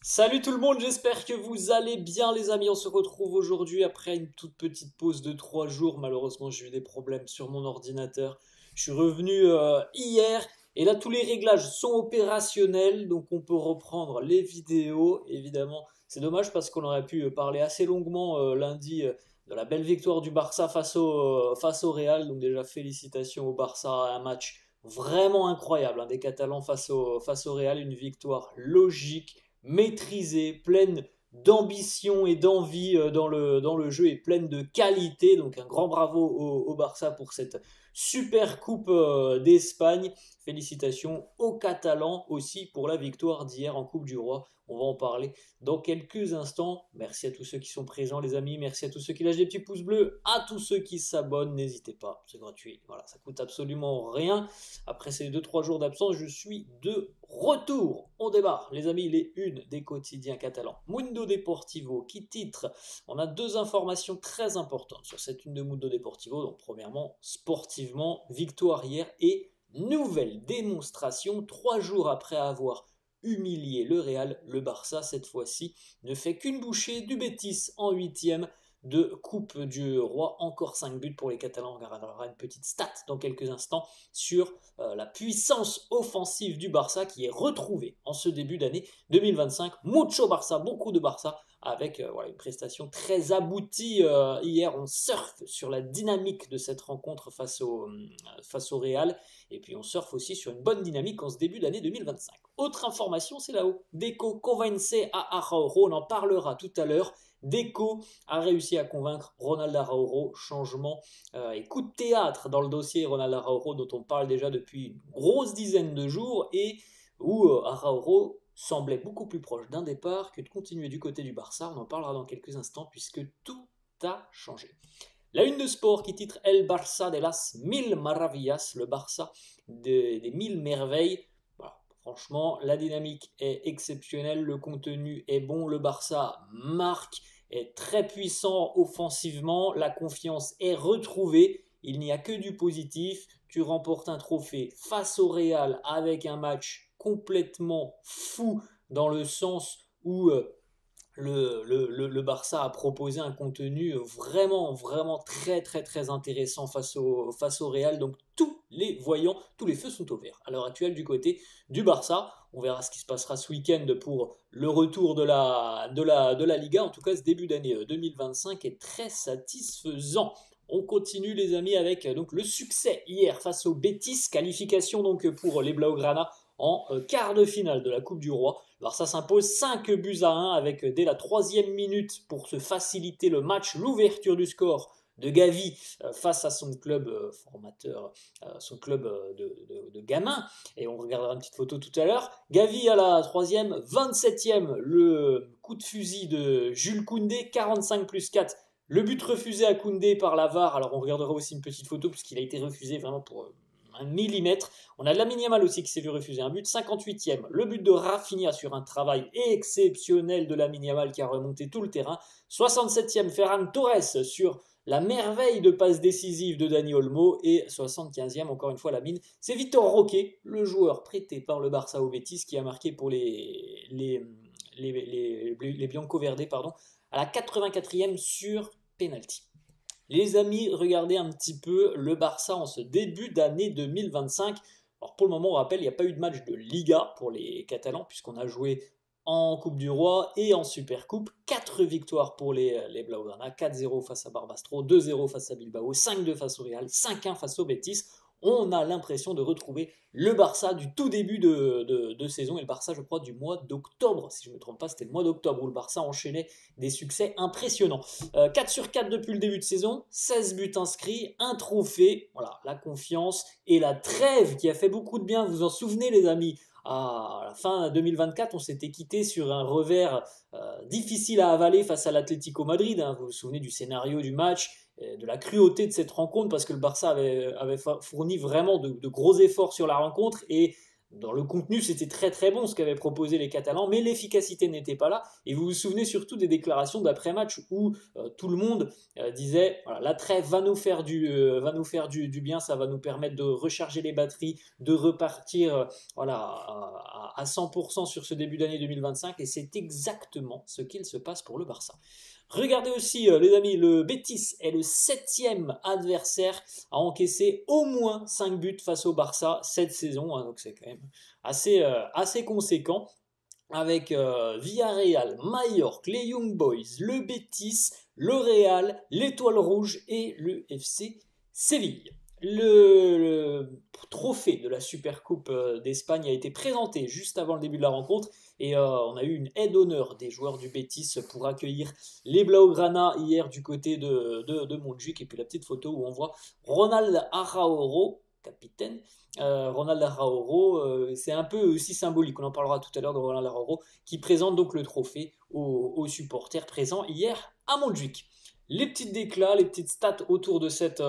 Salut tout le monde, j'espère que vous allez bien les amis. On se retrouve aujourd'hui après une toute petite pause de 3 jours. Malheureusement, j'ai eu des problèmes sur mon ordinateur. Je suis revenu hier et là tous les réglages sont opérationnels, donc on peut reprendre les vidéos. Évidemment, c'est dommage parce qu'on aurait pu parler assez longuement lundi de la belle victoire du Barça face au Real. Donc déjà félicitations au Barça, un match vraiment incroyable hein, des Catalans face au Real, une victoire logique maîtrisée, pleine d'ambition et d'envie dans le jeu et pleine de qualité. Donc un grand bravo au Barça pour cette super coupe d'Espagne. Félicitations aux Catalans aussi pour la victoire d'hier en Coupe du Roi. On va en parler dans quelques instants. Merci à tous ceux qui sont présents les amis, merci à tous ceux qui lâchent des petits pouces bleus, à tous ceux qui s'abonnent, n'hésitez pas, c'est gratuit. Voilà, ça coûte absolument rien. Après ces 2-3 jours d'absence, je suis de retour. On démarre, les amis, les unes des quotidiens catalans. Mundo Deportivo qui titre. On a deux informations très importantes sur cette une de Mundo Deportivo. Donc, premièrement, sportivement, victoire hier et nouvelle démonstration 3 jours après avoir humilié le Real. Le Barça, cette fois-ci, ne fait qu'une bouchée du Betis en huitième de Coupe du Roi. Encore 5 buts pour les Catalans. On regardera une petite stat dans quelques instants sur la puissance offensive du Barça qui est retrouvée en ce début d'année 2025. Mucho Barça, beaucoup de Barça avec voilà, une prestation très aboutie. Hier, on surfe sur la dynamique de cette rencontre face au Real. Et puis on surfe aussi sur une bonne dynamique en ce début d'année 2025. Autre information, c'est là-haut. Deco convence à Araujo, on en parlera tout à l'heure. Deco a réussi à convaincre Ronald Araujo, changement et coup de théâtre dans le dossier Ronald Araujo dont on parle déjà depuis une grosse dizaine de jours et où Araujo semblait beaucoup plus proche d'un départ que de continuer du côté du Barça. On en parlera dans quelques instants puisque tout a changé. La une de sport qui titre El Barça de las Mil Maravillas, le Barça des 1000 merveilles. Voilà. Franchement, la dynamique est exceptionnelle, le contenu est bon, le Barça marque, est très puissant offensivement, la confiance est retrouvée, il n'y a que du positif, tu remportes un trophée face au Real avec un match complètement fou dans le sens où le Barça a proposé un contenu vraiment, vraiment très, très, très intéressant face au Real. Donc, tous les voyants, tous les feux sont au vert. À l'heure actuelle, du côté du Barça, on verra ce qui se passera ce week-end pour le retour de la Liga. En tout cas, ce début d'année 2025 est très satisfaisant. On continue les amis avec donc le succès hier face au Betis, qualification donc pour les Blaugrana en quart de finale de la Coupe du Roi. Barça s'impose 5 buts à 1 avec dès la troisième minute pour se faciliter le match, l'ouverture du score de Gavi face à son club formateur, son club de gamins. Et on regardera une petite photo tout à l'heure. Gavi à la troisième, 27e, le coup de fusil de Jules Koundé, 45 plus 4. Le but refusé à Koundé par la VAR. Alors on regardera aussi une petite photo puisqu'il a été refusé vraiment pour un millimètre. On a Lamine Yamal aussi qui s'est vu refuser un but. 58e, le but de Rafinha sur un travail exceptionnel de Lamine Yamal qui a remonté tout le terrain. 67e, Ferran Torres sur la merveille de passe décisive de Dani Olmo. Et 75e, encore une fois, Lamine. C'est Vitor Roque, le joueur prêté par le Barça au Betis qui a marqué pour les Bianco-Verdés à la 84e sur penalty. Les amis, regardez un petit peu le Barça en ce début d'année 2025. Alors pour le moment, on rappelle, il n'y a pas eu de match de Liga pour les Catalans, puisqu'on a joué en Coupe du Roi et en Supercoupe. 4 victoires pour les Blaugrana, 4-0 face à Barbastro, 2-0 face à Bilbao, 5-2 face au Real, 5-1 face au Betis. On a l'impression de retrouver le Barça du tout début de saison, et le Barça, je crois, du mois d'octobre, si je ne me trompe pas, c'était le mois d'octobre où le Barça enchaînait des succès impressionnants. 4 sur 4 depuis le début de saison, 16 buts inscrits, un trophée, voilà, la confiance et la trêve qui a fait beaucoup de bien, vous vous en souvenez les amis, à la fin 2024, on s'était quitté sur un revers difficile à avaler face à l'Atlético Madrid, hein. Vous vous souvenez du scénario du match, de la cruauté de cette rencontre parce que le Barça avait fourni vraiment de gros efforts sur la rencontre et dans le contenu, c'était très très bon ce qu'avaient proposé les Catalans, mais l'efficacité n'était pas là. Et vous vous souvenez surtout des déclarations d'après-match où tout le monde disait voilà, la trêve va nous faire du bien, ça va nous permettre de recharger les batteries, de repartir voilà, à 100% sur ce début d'année 2025. Et c'est exactement ce qu'il se passe pour le Barça. Regardez aussi, les amis, le Betis est le 7e adversaire à encaisser au moins 5 buts face au Barça cette saison. Hein, donc c'est quand même assez conséquent. Avec Villarreal, Mallorca, les Young Boys, le Betis, le Real, l'Étoile Rouge et le FC Séville. Le trophée de la Supercoupe d'Espagne a été présenté juste avant le début de la rencontre et on a eu une aide d'honneur des joueurs du Betis pour accueillir les Blaugrana hier du côté de Montjuic. Et puis la petite photo où on voit Ronald Araújo, capitaine. Ronald Araújo, c'est un peu aussi symbolique, on en parlera tout à l'heure de Ronald Araújo, qui présente donc le trophée aux supporters présents hier à Montjuic. Les petites déclats, les petites stats autour de cette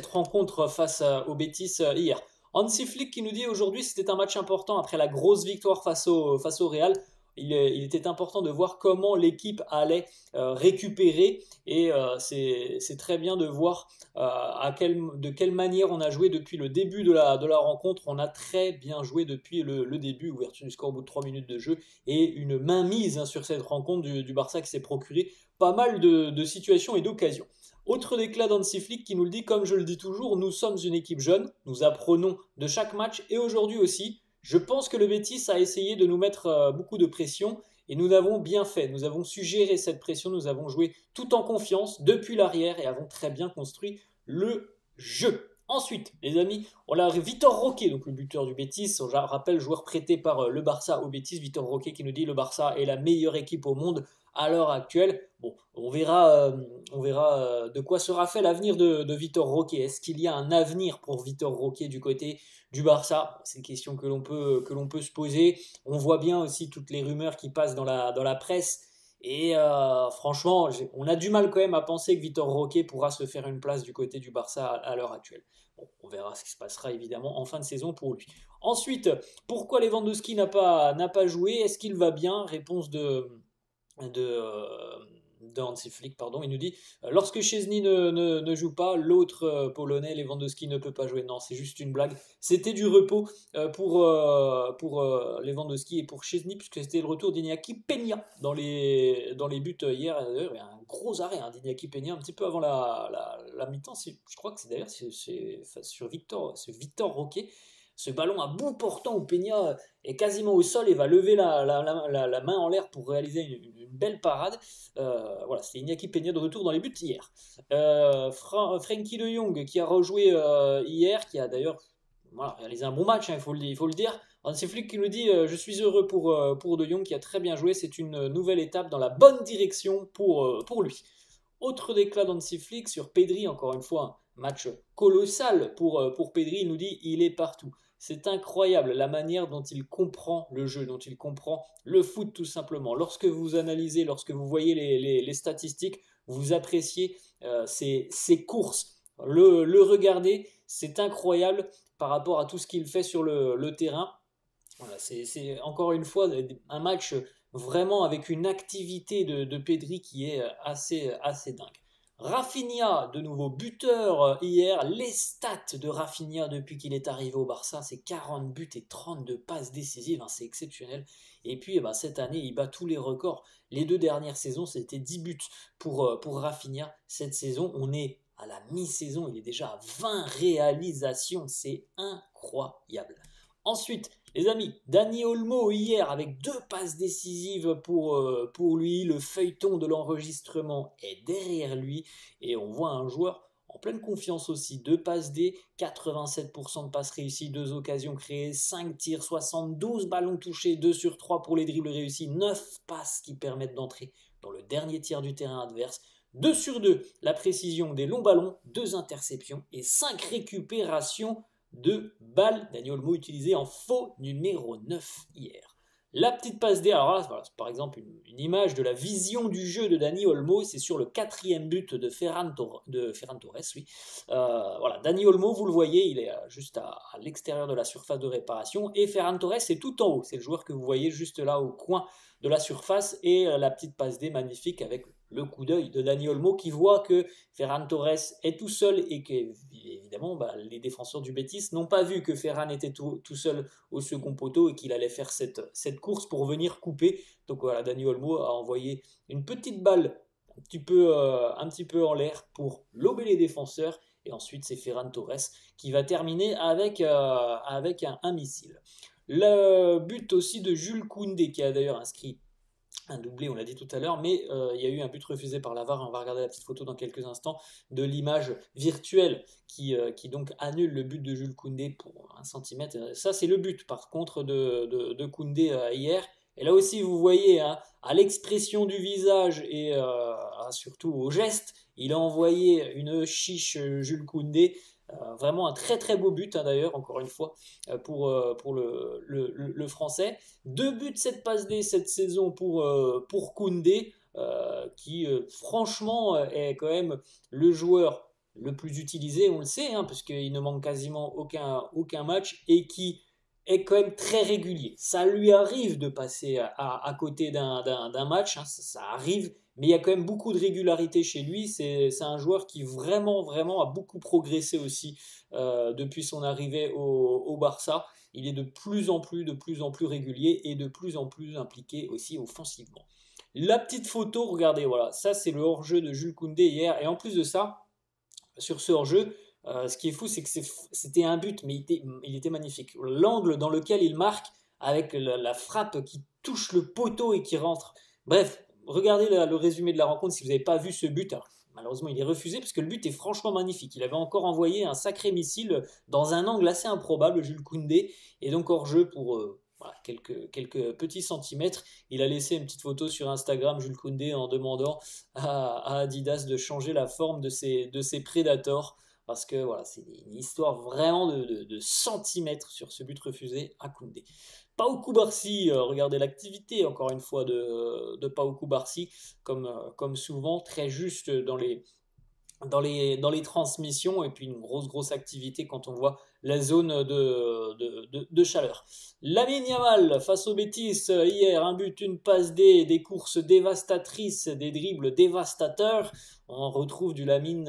rencontre face au Betis hier. Hansi Flick qui nous dit aujourd'hui c'était un match important après la grosse victoire face au Real. Il était important de voir comment l'équipe allait récupérer et c'est très bien de voir de quelle manière on a joué depuis le début de la rencontre. On a très bien joué depuis le début, ouverture du score au bout de 3 minutes de jeu et une mainmise hein, sur cette rencontre du Barça qui s'est procuré pas mal de situations et d'occasions. Autre déclat d'Hansi Flick qui nous le dit, comme je le dis toujours, nous sommes une équipe jeune, nous apprenons de chaque match et aujourd'hui aussi, je pense que le Betis a essayé de nous mettre beaucoup de pression et nous avons bien fait, nous avons su gérer cette pression, nous avons joué tout en confiance depuis l'arrière et avons très bien construit le jeu. Ensuite, les amis, on a Vitor Roque, donc le buteur du Betis, je rappelle, joueur prêté par le Barça au Betis, Vitor Roque qui nous dit le Barça est la meilleure équipe au monde à l'heure actuelle. Bon, on verra de quoi sera fait l'avenir de Vitor Roque. Est-ce qu'il y a un avenir pour Vitor Roque du côté du Barça? C'est une question que l'on peut se poser. On voit bien aussi toutes les rumeurs qui passent dans la presse. Et franchement, on a du mal quand même à penser que Vitor Roque pourra se faire une place du côté du Barça à l'heure actuelle. Bon, on verra ce qui se passera évidemment en fin de saison pour lui. Ensuite, pourquoi Lewandowski n'a pas joué? Est-ce qu'il va bien? Réponse de Hansi Flick, pardon, il nous dit lorsque Szczesny ne joue pas, l'autre polonais Lewandowski ne peut pas jouer. Non, c'est juste une blague. C'était du repos pour Lewandowski et pour Szczesny puisque c'était le retour d'Iñaki Peña dans les buts hier. Il y a un gros arrêt hein, d'Iñaki Peña un petit peu avant la mi-temps. Je crois que c'est d'ailleurs sur Vitor Roque. Ce ballon à bout portant où Peña est quasiment au sol et va lever la main en l'air pour réaliser une belle parade. Voilà, c'était Iñaki Peña de retour dans les buts hier. Frenkie de Jong qui a rejoué hier, qui a d'ailleurs réalisé un bon match, hein, il faut le dire. Hansi Flick qui nous dit je suis heureux pour de Jong qui a très bien joué, c'est une nouvelle étape dans la bonne direction pour lui. Autre déclat d'Hansi Flick sur Pedri, encore une fois, un match colossal pour Pedri, il nous dit il est partout. C'est incroyable la manière dont il comprend le jeu, dont il comprend le foot tout simplement. Lorsque vous analysez, lorsque vous voyez les statistiques, vous appréciez ses courses. Le regarder, c'est incroyable par rapport à tout ce qu'il fait sur le terrain. Voilà, c'est encore une fois un match vraiment avec une activité de Pedri qui est assez dingue. Rafinha, de nouveau buteur hier. Les stats de Rafinha depuis qu'il est arrivé au Barça, c'est 40 buts et 32 passes décisives, hein, c'est exceptionnel. Et puis cette année, il bat tous les records. Les 2 dernières saisons, c'était 10 buts pour Rafinha. Cette saison, on est à la mi-saison, il est déjà à 20 réalisations, c'est incroyable. Ensuite, les amis, Dani Olmo hier avec 2 passes décisives pour lui. Le feuilleton de l'enregistrement est derrière lui. Et on voit un joueur en pleine confiance aussi. 2 passes D, 87% de passes réussies, 2 occasions créées, 5 tirs, 72 ballons touchés, 2 sur 3 pour les dribbles réussis, 9 passes qui permettent d'entrer dans le dernier tiers du terrain adverse. 2 sur 2, la précision des longs ballons, 2 interceptions et 5 récupérations de balles. Dani Olmo utilisé en faux numéro 9 hier. La petite passe D, alors là, voilà, par exemple une image de la vision du jeu de Dani Olmo, c'est sur le 4e but de Ferran Torres, oui. Voilà, Dani Olmo, vous le voyez, il est juste à l'extérieur de la surface de réparation, et Ferran Torres est tout en haut, c'est le joueur que vous voyez juste là au coin de la surface, et la petite passe D magnifique avec le coup d'œil de Dani Olmo qui voit que Ferran Torres est tout seul et que évidemment les défenseurs du Betis n'ont pas vu que Ferran était tout seul au second poteau et qu'il allait faire cette course pour venir couper. Donc voilà, Dani Olmo a envoyé une petite balle un petit peu en l'air pour lober les défenseurs. Et ensuite, c'est Ferran Torres qui va terminer avec un missile. Le but aussi de Jules Koundé, qui a d'ailleurs inscrit un doublé, on l'a dit tout à l'heure, mais il y a eu un but refusé par la VAR. On va regarder la petite photo dans quelques instants de l'image virtuelle qui donc annule le but de Jules Koundé pour 1 centimètre. Ça, c'est le but, par contre, de Koundé hier. Et là aussi, vous voyez, hein, à l'expression du visage et surtout au geste, il a envoyé une chiche Jules Koundé. Vraiment un très très beau but, hein, d'ailleurs, encore une fois, pour le français. 2 buts, 7 passes D cette saison pour Koundé, qui franchement est quand même le joueur le plus utilisé, on le sait, hein, parce qu'il ne manque quasiment aucun match et qui est quand même très régulier. Ça lui arrive de passer à côté d'un match, hein, ça arrive, mais il y a quand même beaucoup de régularité chez lui. C'est un joueur qui vraiment, vraiment a beaucoup progressé aussi depuis son arrivée au Barça. Il est de plus en plus régulier et de plus en plus impliqué aussi offensivement. La petite photo, regardez, voilà, ça c'est le hors-jeu de Jules Koundé hier. Et en plus de ça, sur ce hors-jeu, ce qui est fou, c'est que c'était un but, mais il était magnifique. L'angle dans lequel il marque, avec la frappe qui touche le poteau et qui rentre. Bref, regardez le résumé de la rencontre si vous n'avez pas vu ce but. Alors, malheureusement, il est refusé parce que le but est franchement magnifique. Il avait encore envoyé un sacré missile dans un angle assez improbable, Jules Koundé, et donc hors-jeu pour voilà, quelques petits centimètres. Il a laissé une petite photo sur Instagram, Jules Koundé, en demandant à Adidas de changer la forme de ses Predators. Parce que voilà, c'est une histoire vraiment de centimètres sur ce but refusé à Koundé. Pau Cubarsí, regardez l'activité encore une fois de Pau Cubarsí, comme souvent, très juste dans les transmissions, et puis une grosse activité quand on voit la zone de chaleur. Lamine Yamal face au Betis hier, un but, une passe D, des courses dévastatrices, des dribbles dévastateurs. On retrouve du Lamine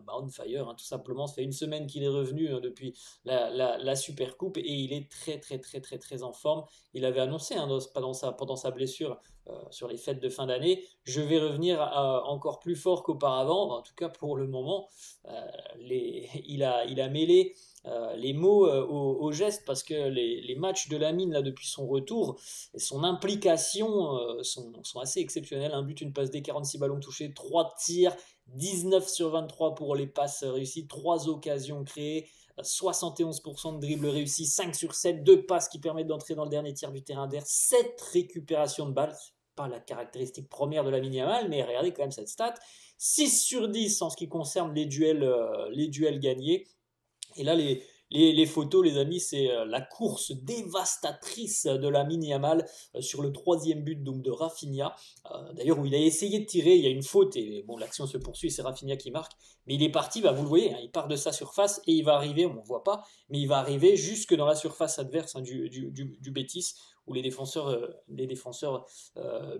on fire, hein, tout simplement. Ça fait une semaine qu'il est revenu depuis la Super Coupe et il est très en forme. Il avait annoncé, hein, pendant sa blessure sur les fêtes de fin d'année, je vais revenir encore plus fort qu'auparavant. En tout cas pour le moment, il a mêlé les mots aux gestes, parce que les matchs de Lamine là depuis son retour et son implication sont assez exceptionnels. Un but, une passe D, 46 ballons touchés, 3 tirs, 19 sur 23 pour les passes réussies, 3 occasions créées, 71% de dribbles réussis, 5 sur 7, 2 passes qui permettent d'entrer dans le dernier tiers du terrain d'air, 7 récupérations de balles. C'est pas la caractéristique première de Lamine Yamal, mais regardez quand même cette stat. 6 sur 10 en ce qui concerne les duels gagnés. Et là, les photos, les amis, c'est la course dévastatrice de Lamine Yamal sur le 3e but donc de Rafinha. D'ailleurs, où il a essayé de tirer, il y a une faute et bon, l'action se poursuit, c'est Rafinha qui marque. Mais il est parti, vous le voyez, hein, il part de sa surface et il va arriver, on ne voit pas, mais il va arriver jusque dans la surface adverse, hein, du Betis, où les défenseurs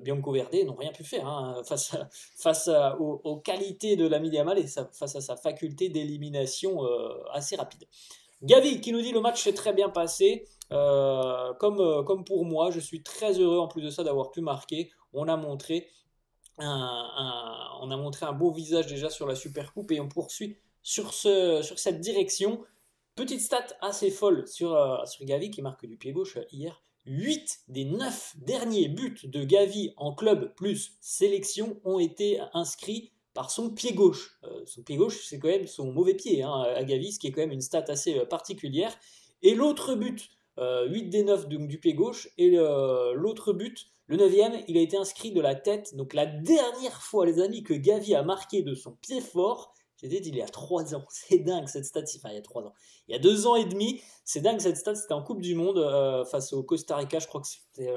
Bianco-Verde n'ont rien pu faire, hein, face aux qualités de Lamine Yamal et face à sa faculté d'élimination assez rapide. Gavi qui nous dit: le match s'est très bien passé, comme pour moi, je suis très heureux en plus de ça d'avoir pu marquer. On a montré un beau visage déjà sur la Super Coupe et on poursuit sur cette direction. Petite stat assez folle sur Gavi qui marque du pied gauche hier. 8 des 9 derniers buts de Gavi en club plus sélection ont été inscrits par son pied gauche. Son pied gauche, c'est quand même son mauvais pied, hein, à Gavi, ce qui est quand même une stat assez particulière. Et l'autre but, 8 des 9 donc, du pied gauche, et l'autre but, le 9e, il a été inscrit de la tête. Donc la dernière fois, les amis, que Gavi a marqué de son pied fort, C'était il y a 3 ans. C'est dingue cette stat. Enfin, il y a 3 ans. Il y a 2 ans et demi. C'est dingue cette stat. C'était en Coupe du Monde face au Costa Rica. Je crois que c'était.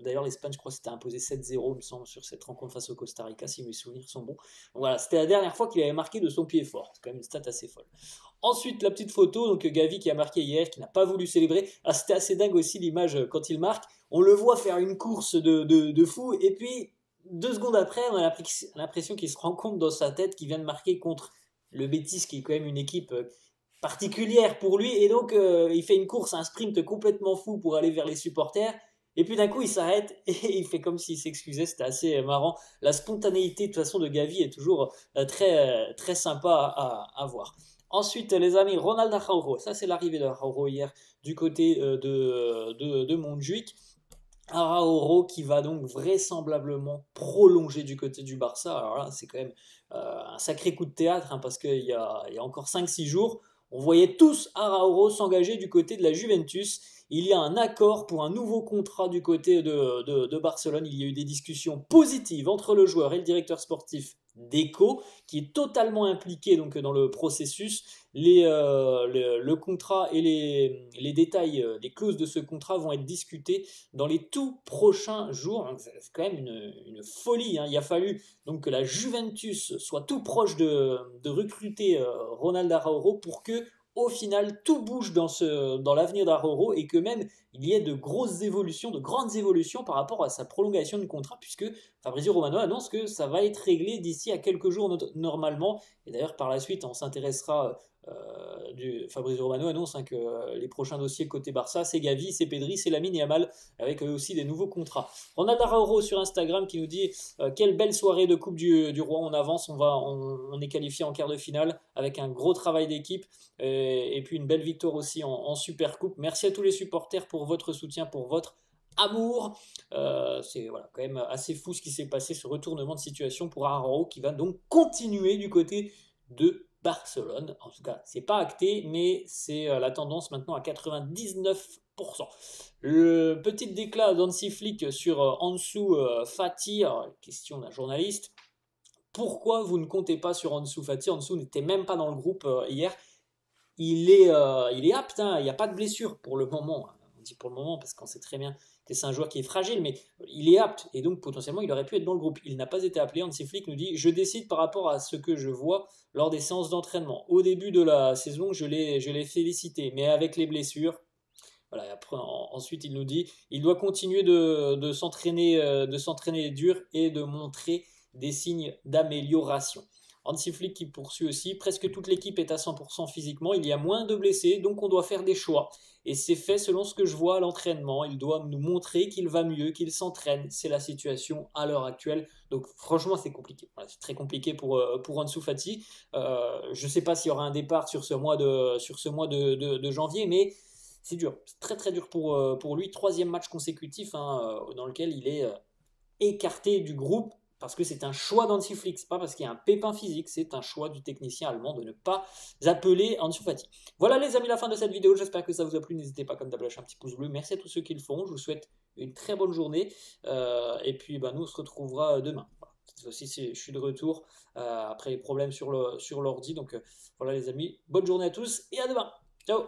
D'ailleurs, l'Espagne, je crois que c'était imposé 7-0, il me semble, sur cette rencontre face au Costa Rica, si mes souvenirs sont bons. Donc, voilà, c'était la dernière fois qu'il avait marqué de son pied fort. C'est quand même une stat assez folle. Ensuite, la petite photo. Donc, Gavi qui a marqué hier, qui n'a pas voulu célébrer. Ah, c'était assez dingue aussi l'image quand il marque. On le voit faire une course de fou. Et puis, 2 secondes après, on a l'impression qu'il se rend compte dans sa tête qu'il vient de marquer contre le Betis, qui est quand même une équipe particulière pour lui, et donc il fait une course, un sprint complètement fou pour aller vers les supporters, et puis d'un coup il s'arrête et il fait comme s'il s'excusait. C'était assez marrant. La spontanéité de toute façon de Gavi est toujours très sympa à voir. Ensuite, les amis, Ronald Araujo, ça c'est l'arrivée d'Araujo hier du côté de Montjuic. Araujo qui va donc vraisemblablement prolonger du côté du Barça. Alors là, c'est quand même un sacré coup de théâtre, hein, parce qu'il y a encore 5-6 jours, on voyait tous Araujo s'engager du côté de la Juventus. Il y a un accord pour un nouveau contrat du côté de Barcelone. Il y a eu des discussions positives entre le joueur et le directeur sportif Deco, qui est totalement impliqué donc dans le processus. Le contrat et les détails, les clauses de ce contrat vont être discutés dans les tout prochains jours. C'est quand même une folie, hein. Il a fallu donc que la Juventus soit tout proche de recruter Ronald Araujo pour que au final tout bouge dans l'avenir d'Araujo, et que même il y ait de grosses évolutions, de grandes évolutions par rapport à sa prolongation de contrat, puisque Fabrizio Romano annonce que ça va être réglé d'ici à quelques jours normalement. Et d'ailleurs par la suite on s'intéressera Fabrizio Romano annonce, hein, que les prochains dossiers côté Barça, c'est Gavi, c'est Pedri, c'est Lamine Yamal, avec aussi des nouveaux contrats. Ronald Araujo sur Instagram qui nous dit quelle belle soirée de Coupe du Roi, on avance, on est qualifié en quart de finale avec un gros travail d'équipe, et puis une belle victoire aussi en Super Coupe. Merci à tous les supporters pour votre soutien, pour votre amour. C'est voilà, quand même assez fou ce qui s'est passé, ce retournement de situation pour Araujo qui va donc continuer du côté de Barcelone. En tout cas, c'est pas acté, mais c'est la tendance maintenant à 99%. Le petit déclat d'Hansi Flick sur Ansu Fati, question d'un journaliste. Pourquoi vous ne comptez pas sur Ansu Fati? Ansu n'était même pas dans le groupe hier. Il est apte, hein, il n'y a pas de blessure pour le moment. On dit pour le moment parce qu'on sait très bien que c'est un joueur qui est fragile, mais il est apte, et donc potentiellement il aurait pu être dans le groupe. Il n'a pas été appelé. Hansi Flick nous dit: je décide par rapport à ce que je vois lors des séances d'entraînement. Au début de la saison, je l'ai félicité, mais avec les blessures. Voilà, après, ensuite il nous dit: il doit continuer de s'entraîner dur et de montrer des signes d'amélioration. Hansi Flick qui poursuit aussi: presque toute l'équipe est à 100% physiquement, il y a moins de blessés, donc on doit faire des choix. Et c'est fait selon ce que je vois à l'entraînement. Il doit nous montrer qu'il va mieux, qu'il s'entraîne. C'est la situation à l'heure actuelle. Donc franchement, c'est compliqué. Voilà, c'est très compliqué pour Ansu Fati. Je ne sais pas s'il y aura un départ sur ce mois de janvier, mais c'est dur. C'est très très dur pour lui. 3e match consécutif, hein, dans lequel il est écarté du groupe, parce que c'est un choix d'Hansi Flick, c'est pas parce qu'il y a un pépin physique, c'est un choix du technicien allemand de ne pas appeler Ansu Fati. Voilà les amis, la fin de cette vidéo, j'espère que ça vous a plu. N'hésitez pas comme d'hab à lâcher un petit pouce bleu. Merci à tous ceux qui le font, je vous souhaite une très bonne journée, et puis nous on se retrouvera demain. Voilà. Cette fois-ci je suis de retour après les problèmes sur l'ordi, donc voilà les amis, bonne journée à tous et à demain. Ciao.